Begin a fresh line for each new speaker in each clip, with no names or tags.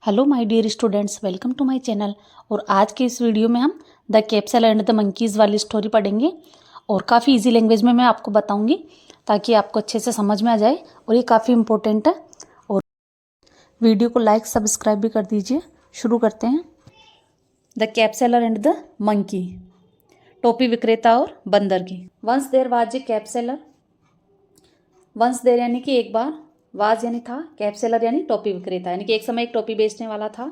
Hello my dear students, welcome to my channel. और आज के इस वीडियो में हम the cap seller and the monkeys वाली स्टोरी पढ़ेंगे और काफ़ी इजी लैंग्वेज में मैं आपको बताऊंगी ताकि आपको अच्छे से समझ में आ जाए। और ये काफ़ी इंपॉर्टेंट है और वीडियो को लाइक सब्सक्राइब भी कर दीजिए। शुरू करते हैं। The cap seller and the monkey, टोपी विक्रेता और बंदर की। Once there was a cap seller. Once there यानी कि एक बार, वाज यानी था, कैप सेलर यानी टोपी विक्रेता, यानी कि एक समय एक टोपी बेचने वाला था।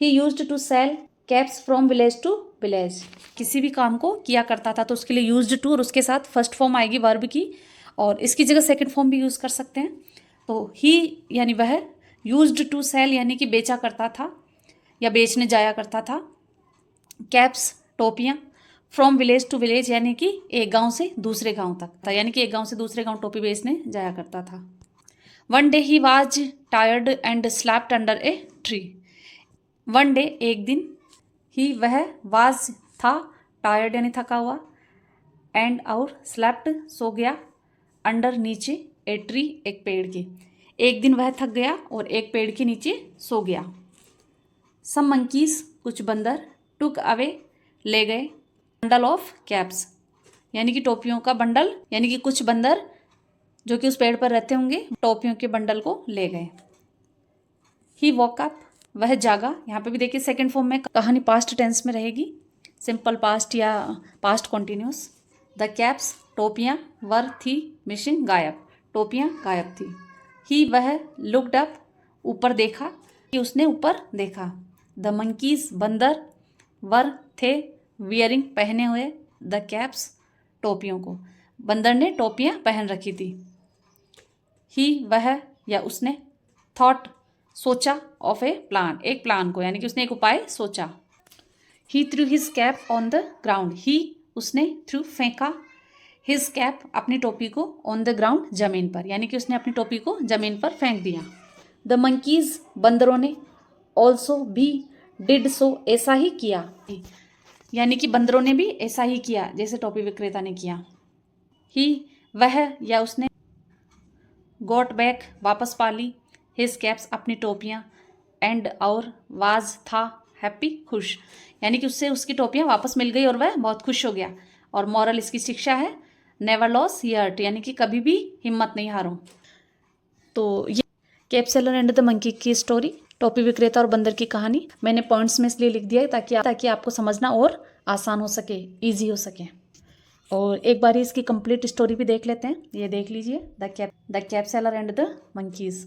He used to sell caps from village to village. किसी भी काम को किया करता था तो उसके लिए यूज्ड टू और उसके साथ फर्स्ट फॉर्म आएगी वर्ब की, और इसकी जगह सेकंड फॉर्म भी यूज़ कर सकते हैं। तो ही यानी वह, यूज्ड टू सेल यानी कि बेचा करता था या बेचने जाया करता था। कैप्स टोपियाँ, फ्रॉम विलेज टू विलेज यानी कि एक गांव से दूसरे गांव तक था, यानी कि एक गांव से दूसरे गांव टोपी बेचने जाया करता था। One day he was tired and slapped under a tree. One day एक दिन, ही वह, वाज था, टायर्ड यानी थका हुआ, एंड और स्लैप्ड सो गया, अंडर नीचे, ए ट्री एक पेड़ के। एक दिन वह थक गया और एक पेड़ के नीचे सो गया। सम मंकीज कुछ बंदर, टुक अवे ले गए, बंडल ऑफ कैप्स यानी कि टोपियों का बंडल, यानी कि कुछ बंदर जो कि उस पेड़ पर रहते होंगे टोपियों के बंडल को ले गए। ही वॉक अप, वह जागा। यहाँ पे भी देखिए सेकंड फॉर्म में कहानी पास्ट टेंस में रहेगी, सिंपल पास्ट या पास्ट कॉन्टिन्यूस। द कैप्स टोपियाँ, वर थी मिसिंग गायब, टोपियाँ गायब थी। ही वह, लुक्ड अप ऊपर देखा, कि उसने ऊपर देखा। द मंकीज बंदर, वर थे, वियरिंग पहने हुए, द कैप्स टोपियों को, बंदर ने टोपियाँ पहन रखी थी। ही वह या उसने, थॉट सोचा, ऑफ ए प्लान एक प्लान को, यानी कि उसने एक उपाय सोचा। He through his cap on the ground, he उसने, थ्रू फेंका, हिज कैप अपनी टोपी को, ऑन द ग्राउंड जमीन पर, यानी कि उसने अपनी टोपी को जमीन पर फेंक दिया। द मंकीज बंदरों ने, ऑल्सो भी, डिड सो ऐसा ही किया, यानी कि बंदरों ने भी ऐसा ही किया जैसे टोपी विक्रेता ने किया। ही वह या उसने, गॉट बैक वापस पा ली, हिज कैप्स अपनी टोपियाँ, एंड और वाज था, हैप्पी खुश, यानी कि उससे उसकी टोपियाँ वापस मिल गई और वह बहुत खुश हो गया। और मॉरल इसकी शिक्षा है, नेवर लॉस हियर्ट, यानी कि कभी भी हिम्मत नहीं हारो। तो ये cap seller and the monkey की स्टोरी, टोपी विक्रेता और बंदर की कहानी, मैंने पॉइंट्स में इसलिए लिख दिया है ताकि आपको समझना और आसान हो सके, ईजी हो सके। और एक बार इसकी कंप्लीट स्टोरी भी देख लेते हैं। ये देख लीजिए, the cap seller and the monkeys.